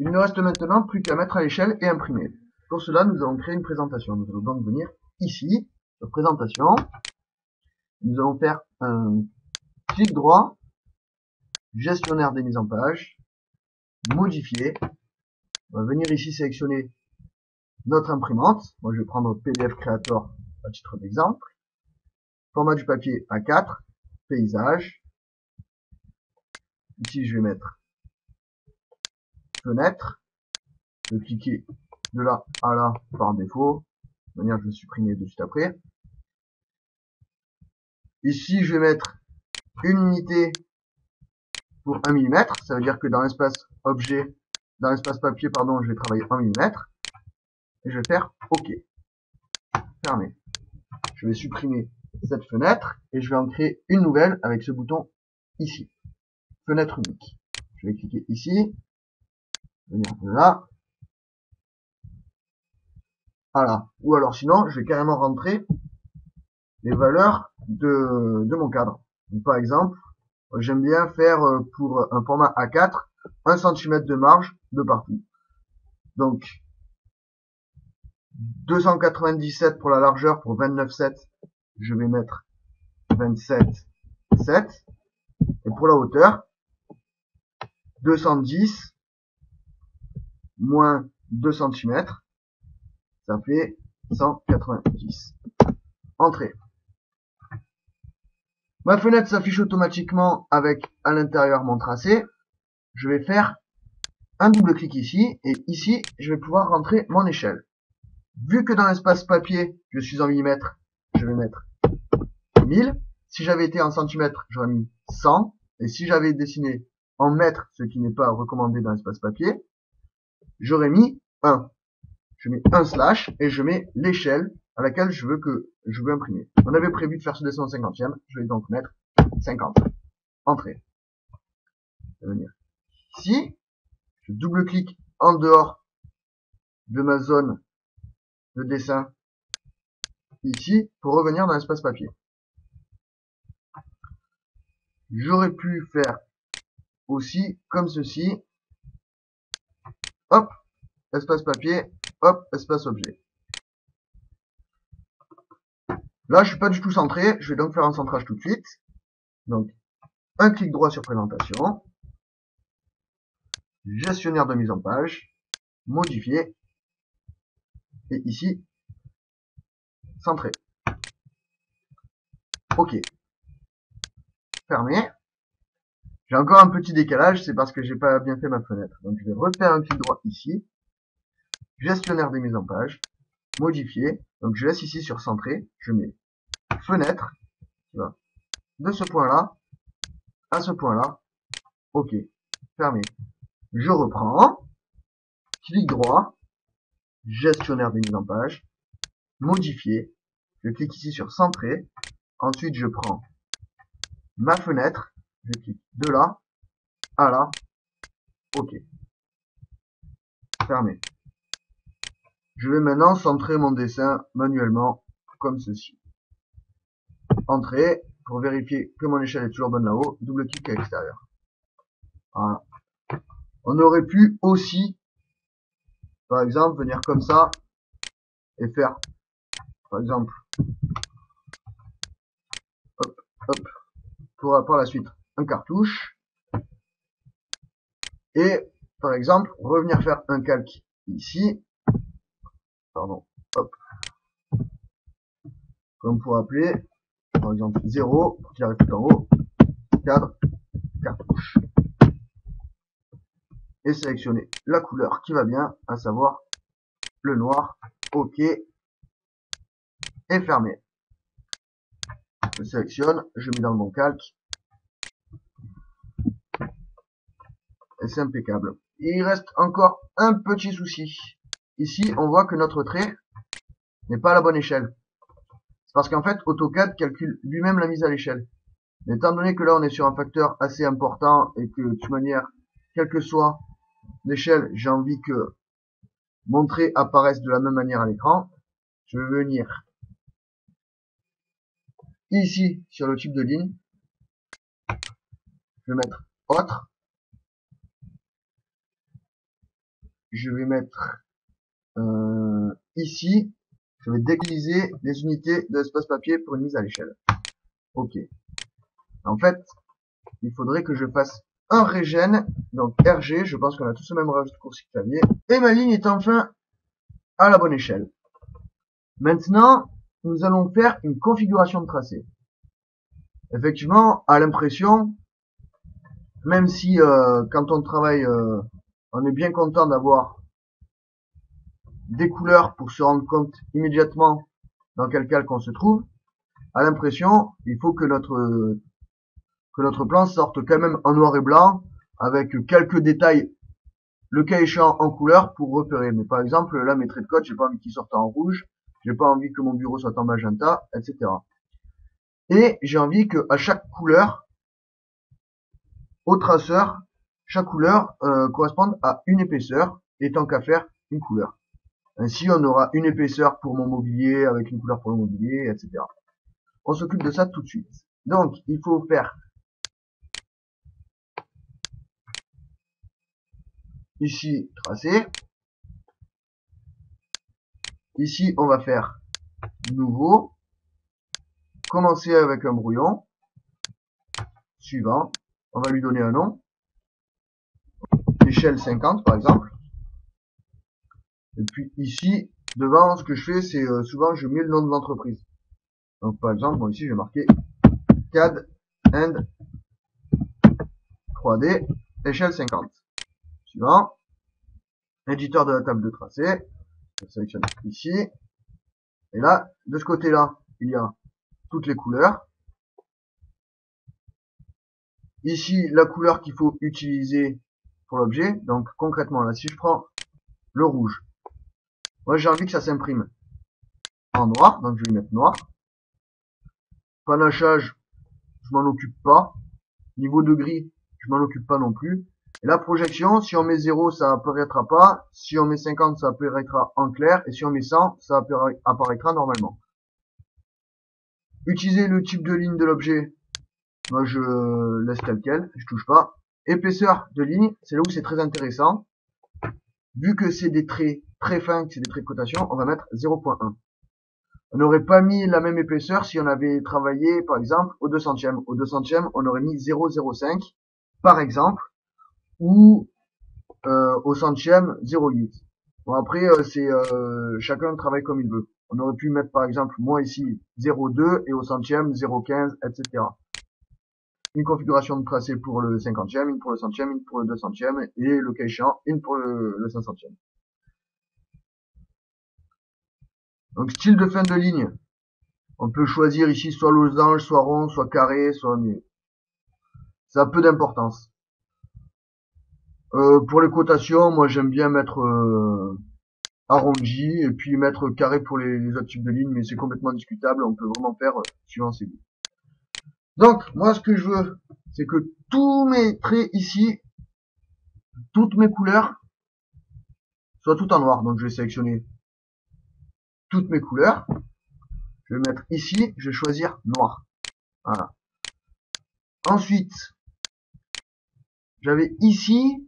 Il ne reste maintenant plus qu'à mettre à l'échelle et imprimer. Pour cela, nous allons créer une présentation. Nous allons donc venir ici, sur présentation. Nous allons faire un clic droit, gestionnaire des mises en page, modifier. On va venir ici sélectionner notre imprimante. Moi, je vais prendre PDF Creator à titre d'exemple. Format du papier A4, paysage. Ici, je vais mettre fenêtre. Je vais cliquer de là à là par défaut. De manière, je vais supprimer de suite après. Ici, je vais mettre une unité pour 1 mm. Ça veut dire que dans l'espace objet, dans l'espace papier, pardon, je vais travailler en millimètres. Et je vais faire OK. Fermer. Je vais supprimer cette fenêtre et je vais en créer une nouvelle avec ce bouton ici. Fenêtre unique. Je vais cliquer ici. Venir là. Voilà. Ou alors sinon, je vais carrément rentrer les valeurs de mon cadre. Donc, par exemple, j'aime bien faire pour un format A4 1 cm de marge de partout. Donc 297 pour la largeur, pour 29,7, je vais mettre 27,7. Et pour la hauteur, 210 moins 2 cm, ça fait 190. Entrée. Ma fenêtre s'affiche automatiquement avec à l'intérieur mon tracé. Je vais faire un double clic ici et ici je vais pouvoir rentrer mon échelle. Vu que dans l'espace papier je suis en millimètres, je vais mettre 1000. Si j'avais été en centimètres, j'aurais mis 100. Et si j'avais dessiné en mètres, ce qui n'est pas recommandé dans l'espace papier, j'aurais mis 1. Je mets un slash et je mets l'échelle à laquelle je veux imprimer. On avait prévu de faire ce dessin au 50e, je vais donc mettre 50. Entrée. Je vais venir ici, je double-clique en dehors de ma zone de dessin ici pour revenir dans l'espace papier. J'aurais pu faire aussi comme ceci. Hop, espace papier, hop, espace objet. Là, je suis pas du tout centré, je vais donc faire un centrage tout de suite. Donc, un clic droit sur présentation, gestionnaire de mise en page, modifier, et ici, centré. OK. Fermé. J'ai encore un petit décalage, c'est parce que j'ai pas bien fait ma fenêtre. Donc, je vais refaire un clic droit ici, gestionnaire des mises en page, modifier. Donc, je laisse ici sur centré, je mets fenêtre, tu vois, de ce point-là à ce point-là. OK. Fermé. Je reprends, clic droit, gestionnaire des mises en page, modifier. Je clique ici sur centrer. Ensuite, je prends ma fenêtre. Je clique de là à là. OK. Fermé. Je vais maintenant centrer mon dessin manuellement comme ceci. Entrée. Pour vérifier que mon échelle est toujours bonne là-haut, double clic à l'extérieur. Voilà. On aurait pu aussi, par exemple, venir comme ça et faire, par exemple, hop, hop, pour par la suite un cartouche. Et, par exemple, revenir faire un calque ici. Pardon, hop. Comme pour appeler, par exemple, 0, pour qu'il arrive tout en haut, cadre, cartouche. Et sélectionner la couleur qui va bien, à savoir le noir. OK. Et fermer. Je sélectionne, je mets dans le bon calque. Et c'est impeccable. Et il reste encore un petit souci. Ici, on voit que notre trait n'est pas à la bonne échelle. C'est parce qu'en fait, AutoCAD calcule lui-même la mise à l'échelle. Mais étant donné que là, on est sur un facteur assez important et que, de toute manière, quelle que soit l'échelle, j'ai envie que mon trait apparaisse de la même manière à l'écran, je vais venir ici, sur le type de ligne, je vais mettre autre, je vais mettre ici, je vais dégliser les unités de l'espace papier pour une mise à l'échelle. Ok. En fait, il faudrait que je fasse un regen, donc RG, je pense qu'on a tous le même raccourci clavier, et ma ligne est enfin à la bonne échelle. Maintenant, nous allons faire une configuration de tracé. Effectivement, à l'impression, même si quand on travaille, on est bien content d'avoir des couleurs pour se rendre compte immédiatement dans quel calque on se trouve, à l'impression, il faut que notre plan sorte quand même en noir et blanc, avec quelques détails, le cas échéant en couleur, pour repérer. Mais par exemple, là, mes traits de code, j'ai pas envie qu'ils sortent en rouge, j'ai pas envie que mon bureau soit en magenta, etc. Et j'ai envie que à chaque couleur, au traceur, chaque couleur corresponde à une épaisseur, et tant qu'à faire, une couleur. Ainsi, on aura une épaisseur pour mon mobilier, avec une couleur pour le mobilier, etc. On s'occupe de ça tout de suite. Donc, il faut faire ici tracé. Ici, on va faire nouveau. Commencer avec un brouillon. Suivant. On va lui donner un nom. Échelle 50 par exemple. Et puis ici, devant, ce que je fais, c'est souvent je mets le nom de l'entreprise. Donc par exemple, bon, ici je vais marquer CAD and 3D, échelle 50. Suivant. Éditeur de la table de tracé. Je sélectionne ici. Et là, de ce côté-là, il y a toutes les couleurs. Ici, la couleur qu'il faut utiliser pour l'objet. Donc concrètement, là, si je prends le rouge, moi j'ai envie que ça s'imprime en noir, donc je vais mettre noir. Panachage, je m'en occupe pas. Niveau de gris, je m'en occupe pas non plus. Et la projection, si on met 0, ça apparaîtra pas. Si on met 50, ça apparaîtra en clair. Et si on met 100, ça apparaîtra normalement. Utiliser le type de ligne de l'objet. Moi, je laisse tel quel. Je touche pas. Épaisseur de ligne, c'est là où c'est très intéressant. Vu que c'est des traits très fins, que c'est des traits de cotation, on va mettre 0.1. On n'aurait pas mis la même épaisseur si on avait travaillé, par exemple, au 200e. Au 200e, on aurait mis 0,05, par exemple, ou au centième 0,8. Bon, après, c'est chacun travaille comme il veut. On aurait pu mettre, par exemple, moi ici 0,2 et au centième 0,15, etc. Une configuration de tracé pour le 50e, une pour le centième, une pour le 200e, et le cas échéant, une pour le 500e. Donc, style de fin de ligne. On peut choisir ici soit losange, soit rond, soit carré, soit mieux. Ça a peu d'importance. Pour les cotations, moi j'aime bien mettre arrondi et puis mettre carré pour les autres types de lignes, mais c'est complètement discutable. On peut vraiment faire suivant ses goûts. Donc, moi ce que je veux, c'est que tous mes traits ici, toutes mes couleurs, soient toutes en noir. Donc je vais sélectionner toutes mes couleurs. Je vais mettre ici, je vais choisir noir. Voilà. Ensuite, j'avais ici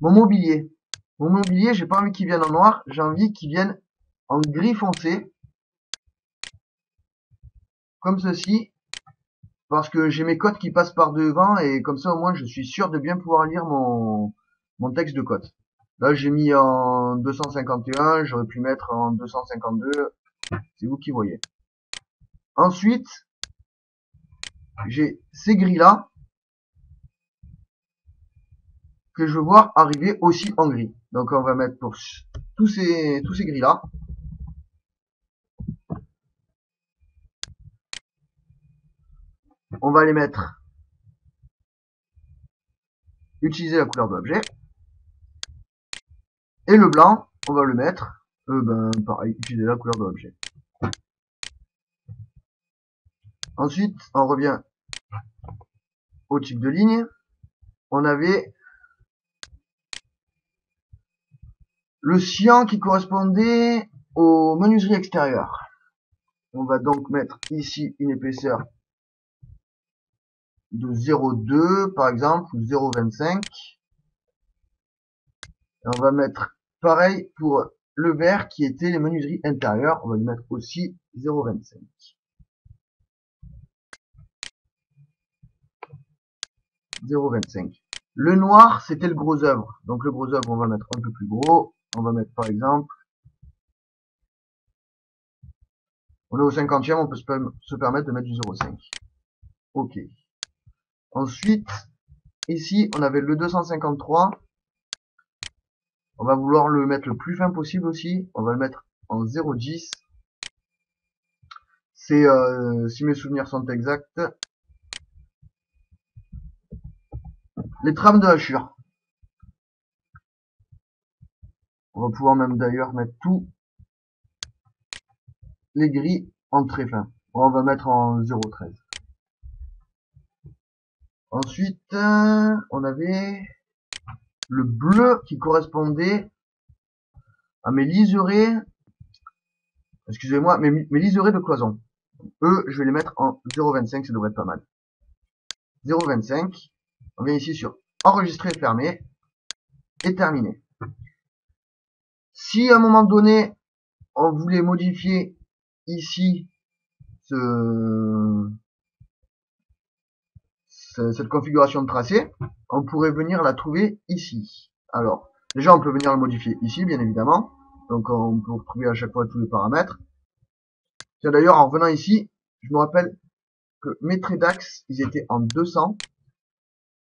mon mobilier. Mon mobilier, j'ai pas envie qu'il vienne en noir, j'ai envie qu'il vienne en gris foncé. Comme ceci. Parce que j'ai mes cotes qui passent par devant et comme ça au moins je suis sûr de bien pouvoir lire mon texte de cote. Là j'ai mis en 251, j'aurais pu mettre en 252, c'est vous qui voyez. Ensuite, j'ai ces grilles là que je veux voir arriver aussi en gris. Donc on va mettre pour tous ces grilles là. On va les mettre, utiliser la couleur de l'objet. Et le blanc, on va le mettre, pareil, utiliser la couleur de l'objet. Ensuite, on revient au type de ligne. On avait le cyan qui correspondait aux menuiseries extérieures. On va donc mettre ici une épaisseur de 0,2 par exemple, ou 0,25. Et on va mettre pareil pour le vert qui était les menuiseries intérieures. On va lui mettre aussi 0,25. 0,25. Le noir, c'était le gros œuvre. Donc le gros œuvre, on va mettre un peu plus gros. On va mettre par exemple, on est au 50e, on peut se permettre de mettre du 0,5. Ok. Ensuite, ici, on avait le 253. On va vouloir le mettre le plus fin possible aussi. On va le mettre en 0,10. C'est, si mes souvenirs sont exacts, les trames de hachure. On va pouvoir même d'ailleurs mettre tous les gris en très fin. On va mettre en 0,13. Ensuite, on avait le bleu qui correspondait à mes liserés, excusez-moi, mes liserés de cloison. Eux, je vais les mettre en 0,25, ça devrait être pas mal. 0,25. On vient ici sur enregistrer, fermer et terminer. Si à un moment donné, on voulait modifier ici cette configuration de tracé, on pourrait venir la trouver ici. Alors, déjà, on peut venir le modifier ici, bien évidemment. Donc, on peut retrouver à chaque fois tous les paramètres. Tiens, d'ailleurs, en revenant ici, je me rappelle que mes traits d'axe, ils étaient en 200.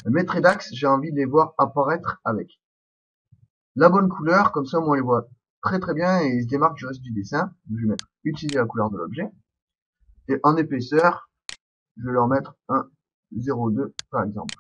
Mes traits d'axe, j'ai envie de les voir apparaître avec la bonne couleur, comme ça, moi, on les voit très très bien et ils se démarquent du reste du dessin. Donc, je vais mettre utiliser la couleur de l'objet. Et en épaisseur, je vais leur mettre un 0,2 par exemple.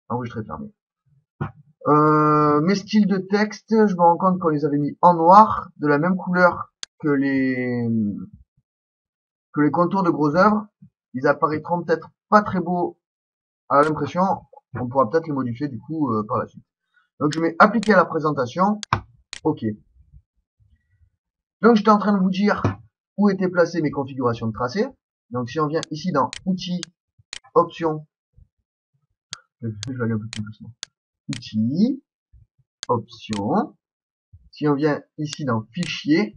Enregistrer, fermer. Mes styles de texte, je me rends compte qu'on les avait mis en noir, de la même couleur que les contours de gros œuvres. Ils apparaîtront peut-être pas très beaux à l'impression. On pourra peut-être les modifier du coup par la suite. Donc je mets appliquer à la présentation. Ok. Donc j'étais en train de vous dire où étaient placées mes configurations de tracé. Donc si on vient ici dans outils, options, je vais aller un peu plus doucement. Outils, options. Si on vient ici dans fichier,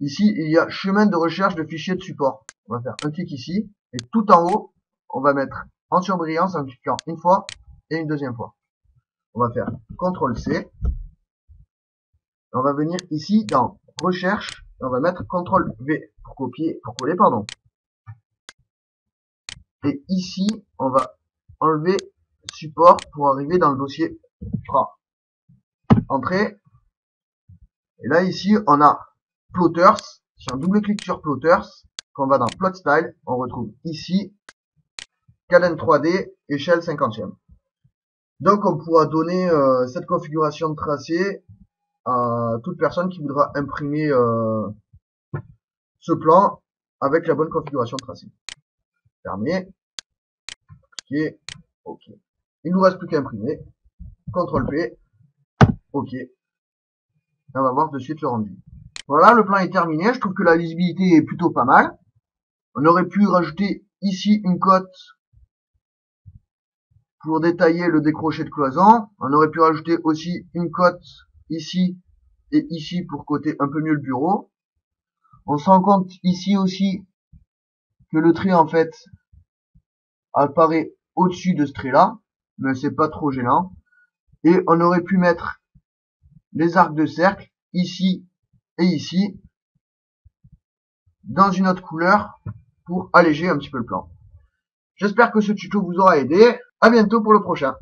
ici il y a chemin de recherche de fichiers de support. On va faire un clic ici et tout en haut, on va mettre en surbrillance en cliquant une fois et une deuxième fois. On va faire CTRL-C. On va venir ici dans recherche et on va mettre CTRL-V pour coller, pardon. Et ici, on va enlever support pour arriver dans le dossier FRA. Entrée. Et là, ici, on a Plotters. Si on double-clique sur Plotters, quand on va dans Plot Style, on retrouve ici Cadence 3D, échelle 50e. Donc, on pourra donner cette configuration de tracé à toute personne qui voudra imprimer ce plan avec la bonne configuration de tracé. Fermé. Cliquez. OK. Il nous reste plus qu'à imprimer. CTRL-P. OK. Et on va voir de suite le rendu. Voilà, le plan est terminé. Je trouve que la lisibilité est plutôt pas mal. On aurait pu rajouter ici une cote pour détailler le décroché de cloison. On aurait pu rajouter aussi une cote ici et ici pour coter un peu mieux le bureau. On se rend compte ici aussi que le trait en fait apparaît au-dessus de ce trait là, mais c'est pas trop gênant. Et on aurait pu mettre les arcs de cercle ici et ici dans une autre couleur pour alléger un petit peu le plan. J'espère que ce tuto vous aura aidé. À bientôt pour le prochain.